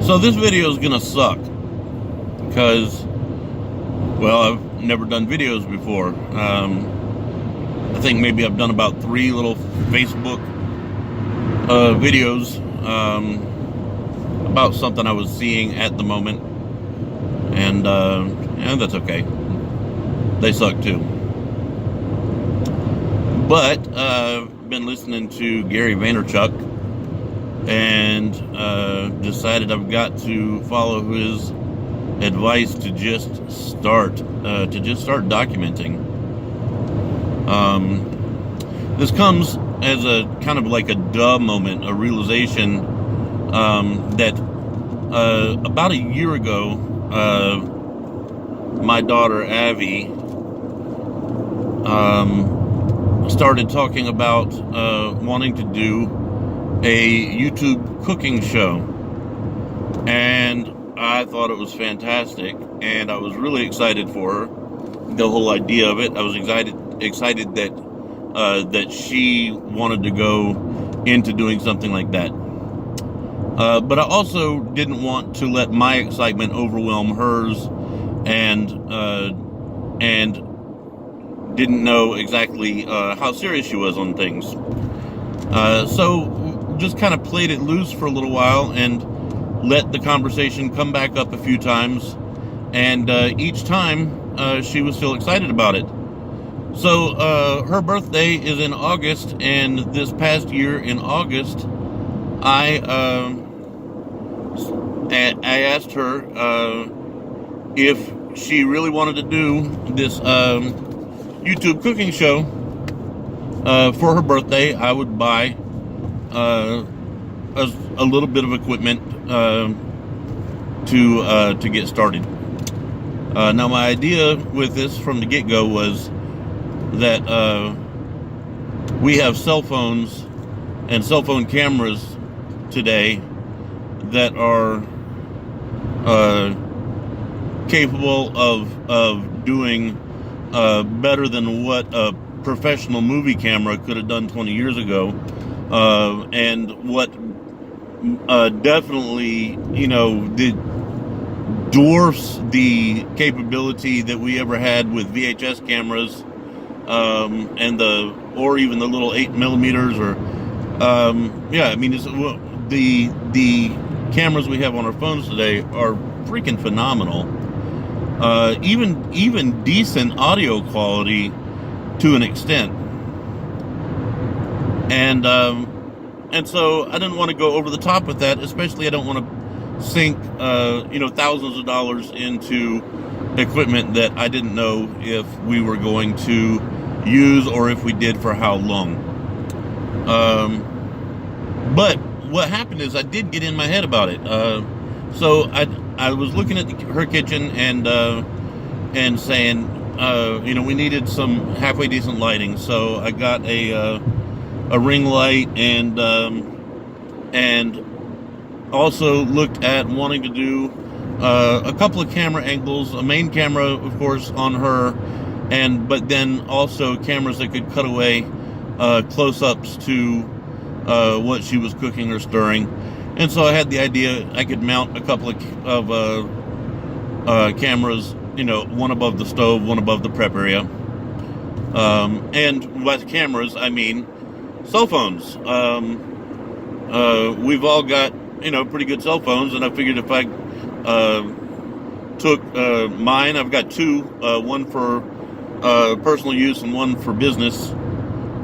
So this video is gonna suck because, well, I've never done videos before. I think maybe I've done about 3 little Facebook videos about something I was seeing at the moment, and that's okay. They suck too. But I've been listening to Gary Vaynerchuk and decided I've got to follow his advice to just start documenting. This comes as a kind of like a duh moment, a realization that about a year ago, my daughter Abby started talking about wanting to do a YouTube cooking show, and I thought it was fantastic, and I was really excited for her, the whole idea of it. I was excited that she wanted to go into doing something like that. But I also didn't want to let my excitement overwhelm hers, and didn't know exactly how serious she was on things. So just kind of played it loose for a little while and let the conversation come back up a few times, and each time she was still excited about it. So her birthday is in August, and this past year in August, I asked her if she really wanted to do this YouTube cooking show. For her birthday, I would buy a little bit of equipment to get started. Now, my idea with this from the get-go was that we have cell phones and cell phone cameras today that are capable of doing better than what a professional movie camera could have done 20 years ago, and what definitely, dwarfs the capability that we ever had with VHS cameras, or even the little 8mm, or the cameras we have on our phones today are freaking phenomenal. Even decent audio quality to an extent, and so I didn't want to go over the top with that. Especially, I don't want to sink thousands of dollars into equipment that I didn't know if we were going to use, or if we did, for how long. But what happened is I did get in my head about it. So I was looking at her kitchen and saying, we needed some halfway decent lighting. So I got a ring light, and also looked at wanting to do a couple of camera angles, a main camera, of course, on her, but then also cameras that could cut away close-ups to what she was cooking or stirring. And so I had the idea I could mount a couple of cameras, one above the stove, one above the prep area. And by cameras, I mean cell phones. We've all got, pretty good cell phones, and I figured if I took mine, I've got 2, one for personal use and one for business,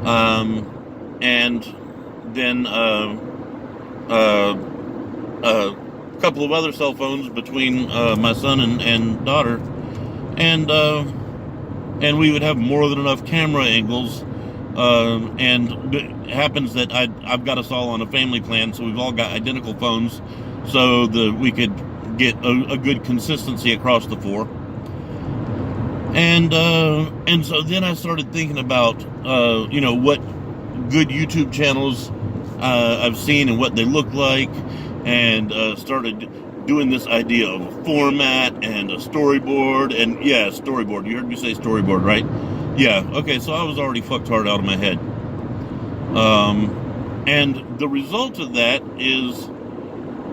and then a couple of other cell phones between my son and daughter, and we would have more than enough camera angles. And it happens that I've got us all on a family plan, so we've all got identical phones, so that we could get a good consistency across the 4. And so then I started thinking about what good YouTube channels I've seen and what they look like, and started doing this idea of a format and a storyboard. And yeah, storyboard. You heard me say storyboard, right? Yeah, okay, so I was already fucked hard out of my head. And the result of that is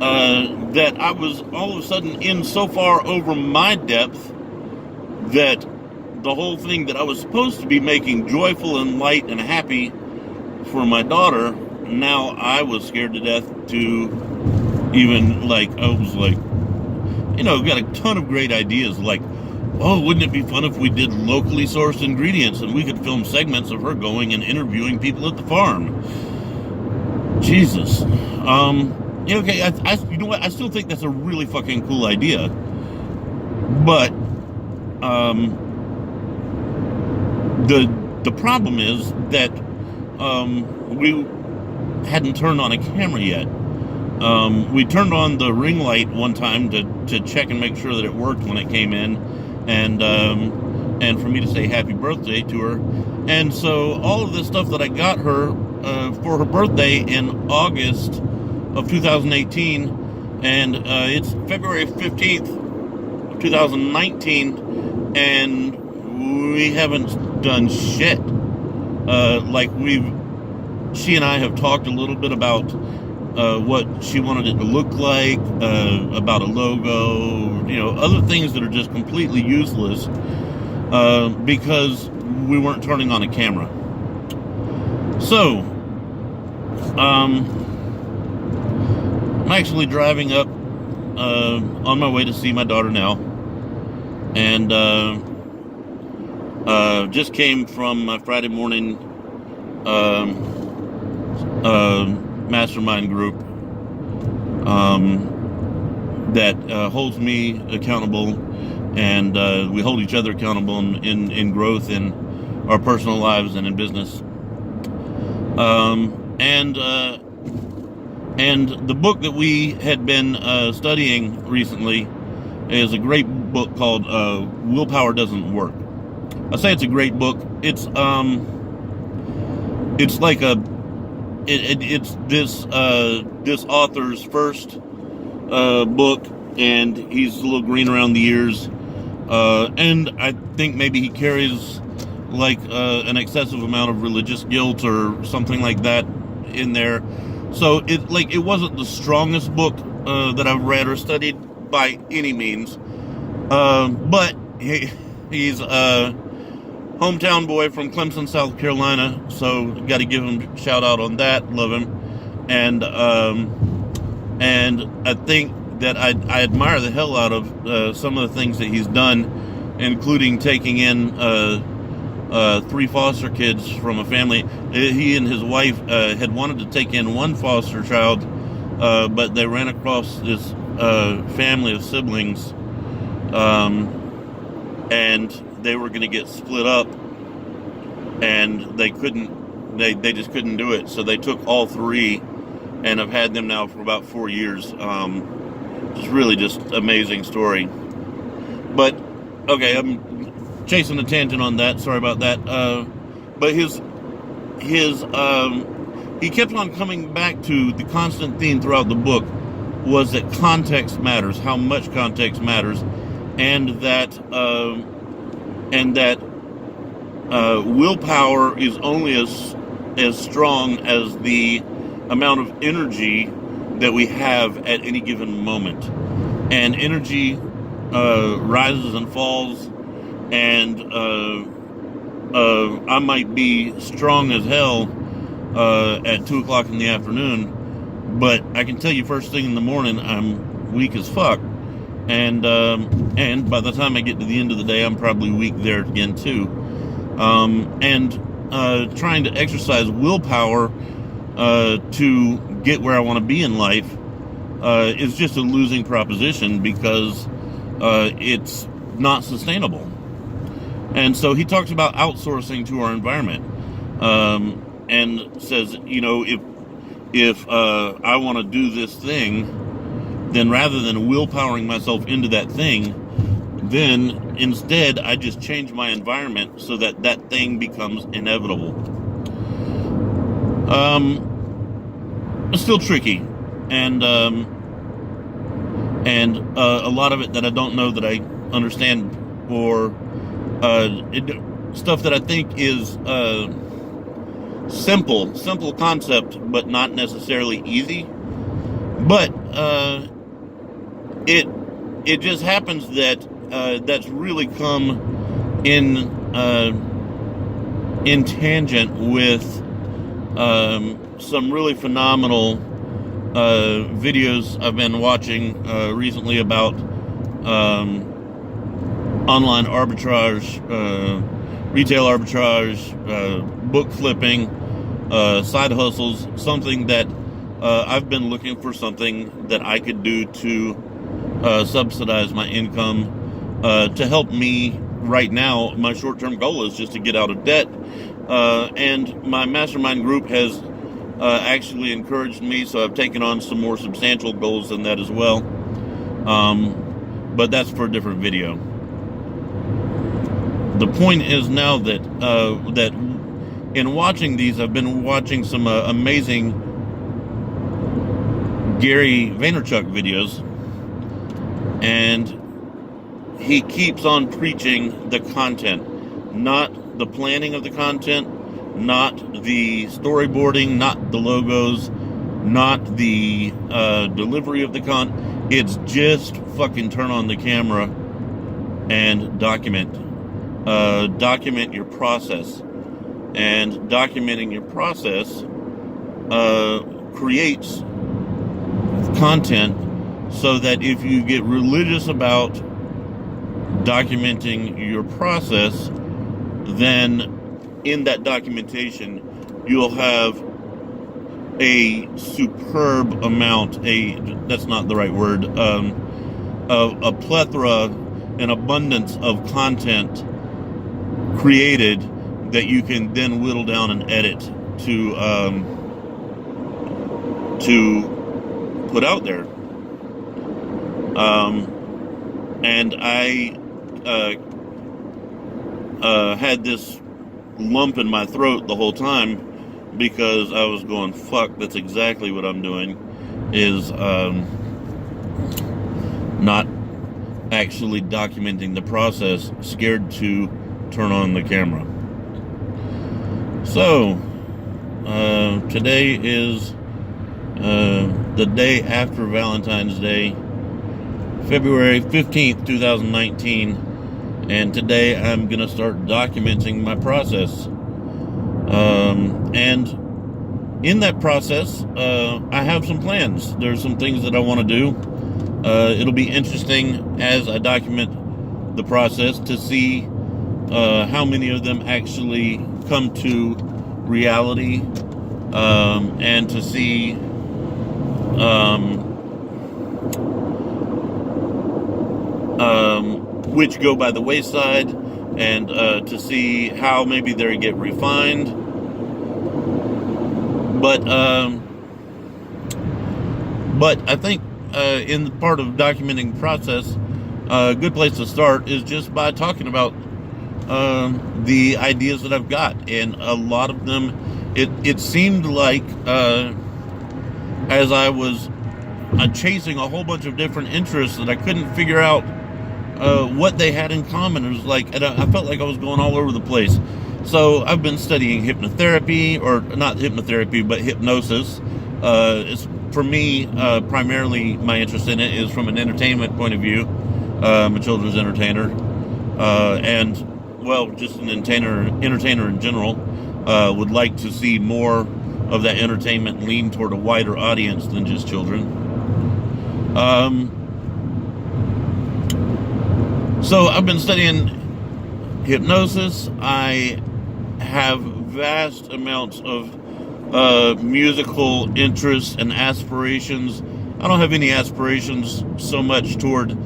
that I was all of a sudden in so far over my depth that the whole thing that I was supposed to be making joyful and light and happy for my daughter, now I was scared to death to even, like, I was like, got a ton of great ideas, like, oh, wouldn't it be fun if we did locally sourced ingredients and we could film segments of her going and interviewing people at the farm? Jesus. Okay, you know what? I still think that's a really fucking cool idea. But, the problem is that, we hadn't turned on a camera yet. We turned on the ring light one time to check and make sure that it worked when it came in, and for me to say happy birthday to her. And so all of this stuff that I got her for her birthday in August of 2018, and it's February 15th of 2019, and we haven't done shit. She and I have talked a little bit about what she wanted it to look like, about a logo, other things that are just completely useless because we weren't turning on a camera. So, I'm actually driving up on my way to see my daughter now, and just came from my Friday morning mastermind group that holds me accountable, and we hold each other accountable in growth in our personal lives and in business. And the book that we had been studying recently is a great book called Willpower Doesn't Work. I say it's a great book. It's like it's this author's first book, and he's a little green around the ears, and I think maybe he carries like an excessive amount of religious guilt or something like that in there. So it wasn't the strongest book that I've read or studied by any means, but he's a hometown boy from Clemson, South Carolina, so got to give him a shout out on that. Love him, and I think that I admire the hell out of some of the things that he's done, including taking in 3 foster kids from a family. He and his wife had wanted to take in 1 foster child, but they ran across this family of siblings, and they were going to get split up, and they just couldn't do it. So they took all 3, and have had them now for about 4 years. It's really just amazing story. But okay, I'm chasing a tangent on that. Sorry about that. But he kept on coming back to the constant theme throughout the book was that context matters, how much context matters, and that willpower is only as strong as the amount of energy that we have at any given moment. And energy rises and falls, and I might be strong as hell at 2 o'clock in the afternoon, but I can tell you first thing in the morning I'm weak as fuck, and by the time I get to the end of the day I'm probably weak there again too. Trying to exercise willpower to get where I want to be in life is just a losing proposition, because it's not sustainable. And so he talks about outsourcing to our environment, and says, if I want to do this thing, then rather than willpowering myself into that thing, then instead I just change my environment so that that thing becomes inevitable. It's still tricky, and a lot of it that I don't know that I understand, or stuff that I think is simple concept, but not necessarily easy. But it just happens that that's really come in tangent with some really phenomenal videos I've been watching recently about online arbitrage, retail arbitrage, book flipping, side hustles, something that I've been looking for something that I could do to subsidize my income, to help me right now. My short-term goal is just to get out of debt, and my mastermind group has actually encouraged me, so I've taken on some more substantial goals than that as well, but that's for a different video. The point is now that that in watching these, I've been watching some amazing Gary Vaynerchuk videos, and he keeps on preaching the content, not the planning of the content, not the storyboarding, not the logos, not the delivery of the content. It's just fucking turn on the camera and document. Document your process. And documenting your process creates content, so that if you get religious about documenting your process, then in that documentation you'll have a superb amount, that's not the right word, a plethora, an abundance of content created that you can then whittle down and edit to put out there. And I had this lump in my throat the whole time, because I was going, fuck, that's exactly what I'm doing, is not actually documenting the process, scared to turn on the camera. So today is the day after Valentine's Day, February 15th, 2019, and today I'm going to start documenting my process. And in that process, I have some plans. There's some things that I want to do. It'll be interesting as I document the process to see how many of them actually come to reality, and to see which go by the wayside, and to see how maybe they get refined. But I think in the part of documenting the process, a good place to start is just by talking about the ideas that I've got. And a lot of them, it seemed like as I was chasing a whole bunch of different interests that I couldn't figure out what they had in common. It was like, and I felt like I was going all over the place. So I've been studying hypnotherapy, or not hypnotherapy, but hypnosis. It's, for me, primarily my interest in it is from an entertainment point of view. I'm a children's entertainer, and, well, just an entertainer in general. Would like to see more of that entertainment lean toward a wider audience than just children. So I've been studying hypnosis. I have vast amounts of musical interests and aspirations. I don't have any aspirations so much toward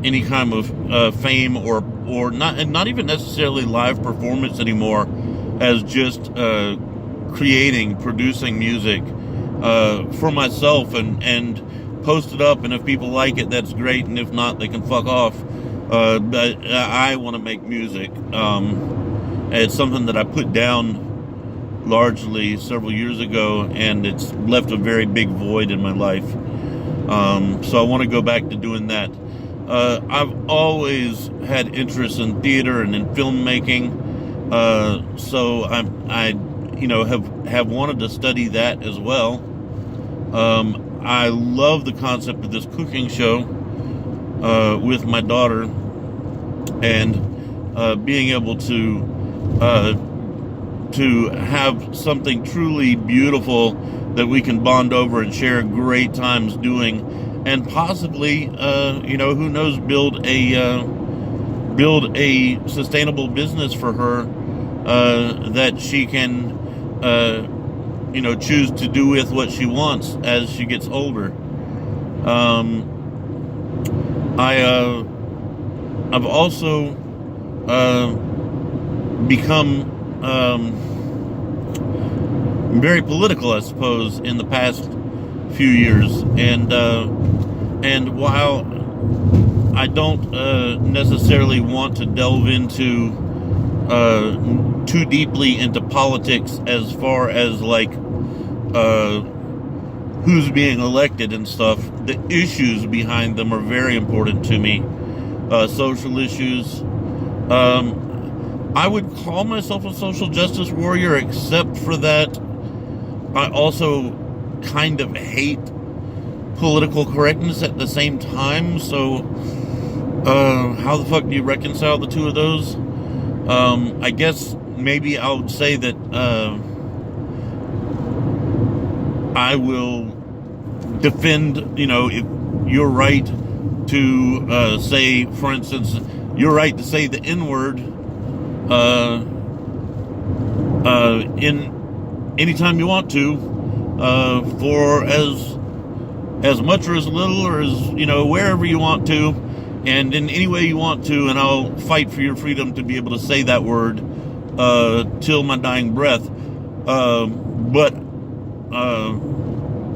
any kind of fame or not even necessarily live performance anymore, as just producing music for myself and post it up, and if people like it, that's great, and if not, they can fuck off. But I want to make music. It's something that I put down largely several years ago, and it's left a very big void in my life. So I want to go back to doing that. I've always had interest in theater and in filmmaking, so I have wanted to study that as well. I love the concept of this cooking show with my daughter, and being able to have something truly beautiful that we can bond over and share great times doing, and possibly, who knows, build a sustainable business for her that she can, choose to do with what she wants as she gets older. I've also become very political, I suppose, in the past few years, and while I don't necessarily want to delve into too deeply into politics as far as like who's being elected and stuff, the issues behind them are very important to me. Social issues. I would call myself a social justice warrior, except for that I also kind of hate political correctness at the same time. So how the fuck do you reconcile the two of those? I guess maybe I would say that I will defend, if you're right to say, for instance, you're right to say the N-word in anytime you want to, for as much or as little or as, wherever you want to, and in any way you want to, and I'll fight for your freedom to be able to say that word till my dying breath. But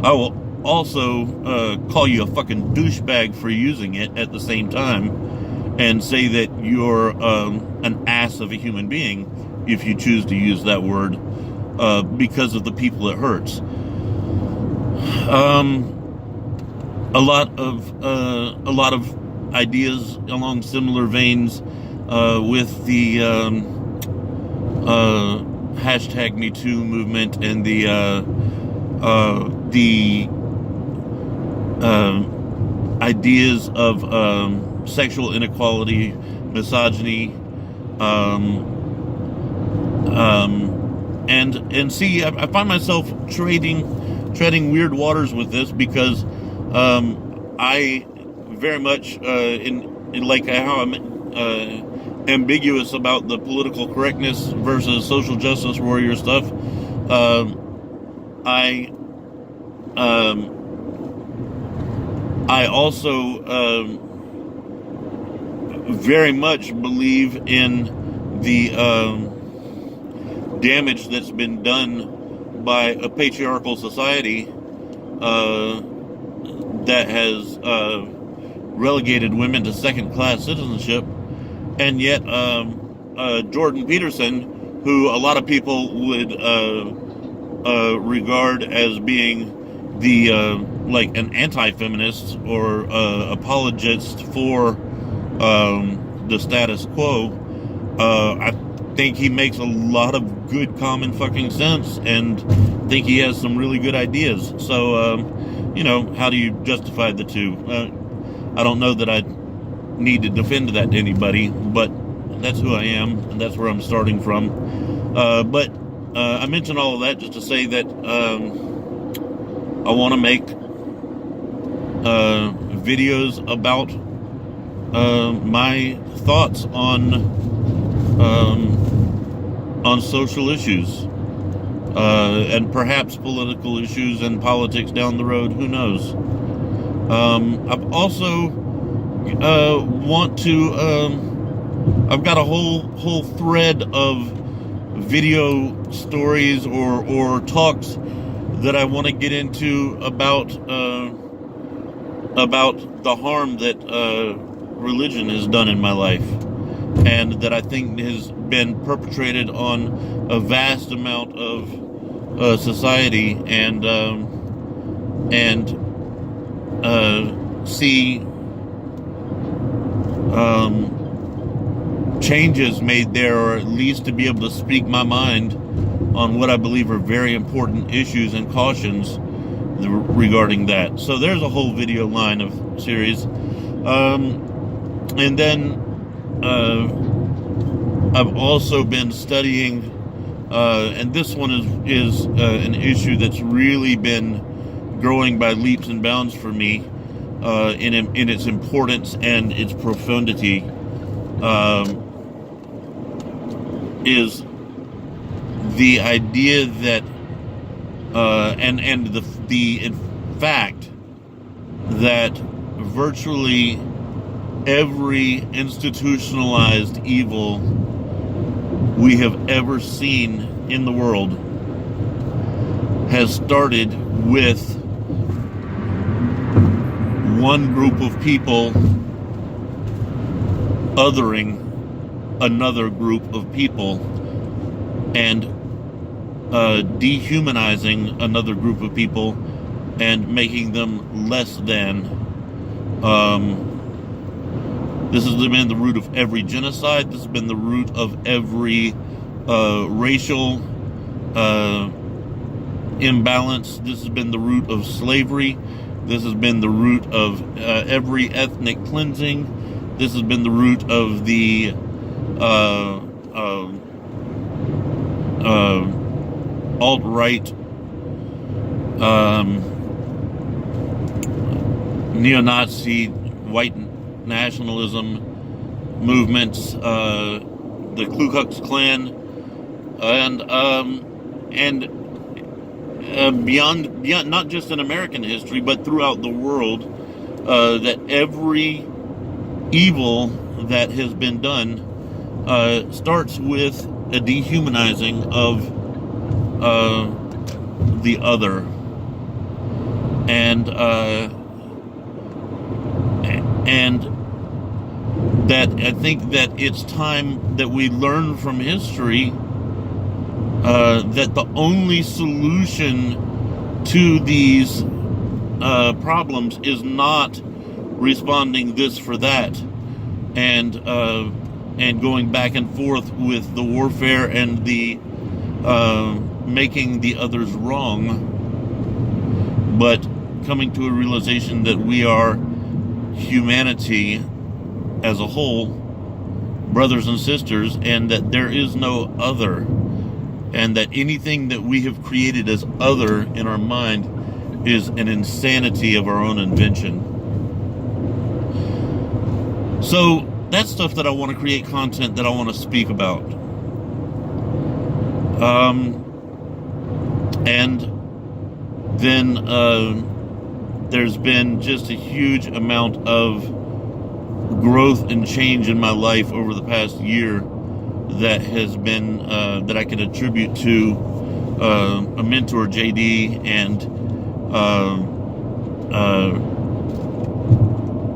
I will also call you a fucking douchebag for using it at the same time, and say that you're an ass of a human being if you choose to use that word because of the people it hurts. A lot of ideas along similar veins with the hashtag Me Too movement and the ideas of sexual inequality, misogyny, and see, I find myself treading weird waters with this because I very much in like how I'm ambiguous about the political correctness versus social justice warrior stuff. I also very much believe in the damage that's been done by a patriarchal society that has relegated women to second-class citizenship, and yet Jordan Peterson, who a lot of people would regard as being the like an anti-feminist or apologist for the status quo, I think he makes a lot of good common fucking sense, and think he has some really good ideas. So how do you justify the two? I don't know that I need to defend that to anybody, but that's who I am, and that's where I'm starting from. But I mention all of that just to say that I want to make videos about my thoughts on social issues, and perhaps political issues and politics down the road. Who knows? I've also I've got a whole thread of video stories or talks that I want to get into about the harm that religion has done in my life, and that I think has been perpetrated on a vast amount of society, and see changes made there, or at least to be able to speak my mind on what I believe are very important issues and cautions regarding that. So there's a whole video line of series. And then I've also been studying, and this one is an issue that's really been growing by leaps and bounds for me in its importance and its profundity, is the idea that and the fact that virtually every institutionalized evil we have ever seen in the world has started with one group of people othering another group of people and dehumanizing another group of people and making them less than. This has been the root of every genocide. This has been the root of every racial imbalance. This has been the root of slavery. This has been the root of every ethnic cleansing. This has been the root of the alt-right neo-Nazi white nationalism movements, the Ku Klux Klan, and beyond not just in American history but throughout the world, that every evil that has been done starts with a dehumanizing of the other, and that I think that it's time that we learn from history that the only solution to these problems is not responding this for that, and going back and forth with the warfare and the making the others wrong, but coming to a realization that we are humanity as a whole, brothers and sisters, and that there is no other, and that anything that we have created as other in our mind is an insanity of our own invention. So that's stuff that I want to create content that I want to speak about. And then there's been just a huge amount of growth and change in my life over the past year that has been that I can attribute to a mentor, JD, and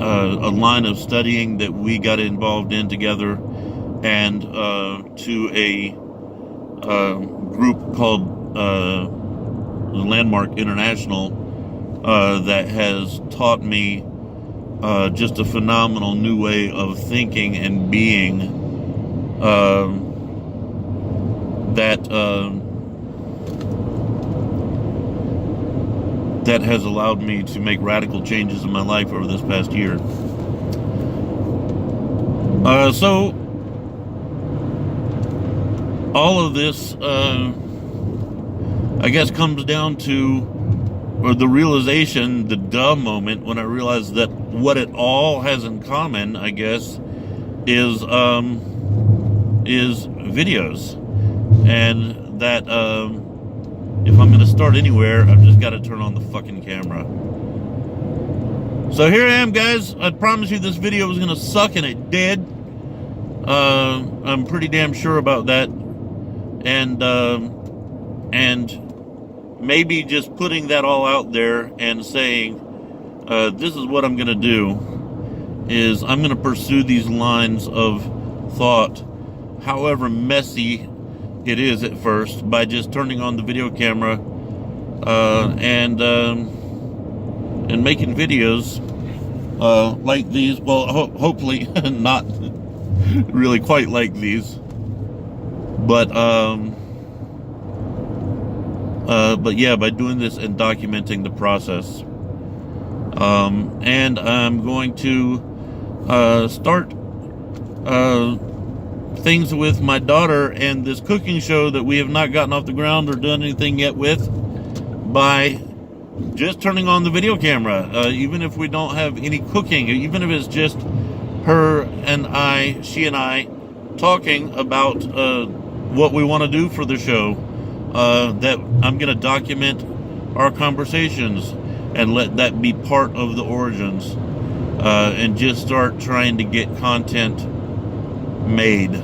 a line of studying that we got involved in together, and to a group called Landmark International that has taught me just a phenomenal new way of thinking and being, that has allowed me to make radical changes in my life over this past year. So all of this, I guess, comes down to, or the realization, the duh moment, when I realized that what it all has in common, I guess, is videos, and that if I'm going to start anywhere, I've just got to turn on the fucking camera. So here I am, guys. I promised you this video was going to suck, and it did. I'm pretty damn sure about that. And maybe just putting that all out there and saying, this is what I'm going to do, is I'm going to pursue these lines of thought, however messy it is at first, by just turning on the video camera and making videos like these. Well, hopefully not really quite like these, but But yeah, by doing this and documenting the process. And I'm going to start things with my daughter and this cooking show that we have not gotten off the ground or done anything yet with by just turning on the video camera. Even if we don't have any cooking, even if it's just she and I talking about what we want to do for the show, that I'm going to document our conversations and let that be part of the origins, and just start trying to get content made.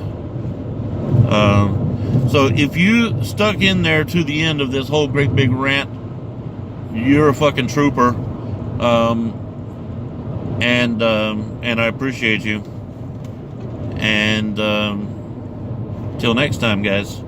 So if you stuck in there to the end of this whole great big rant, you're a fucking trooper. And I appreciate you. And till next time, guys.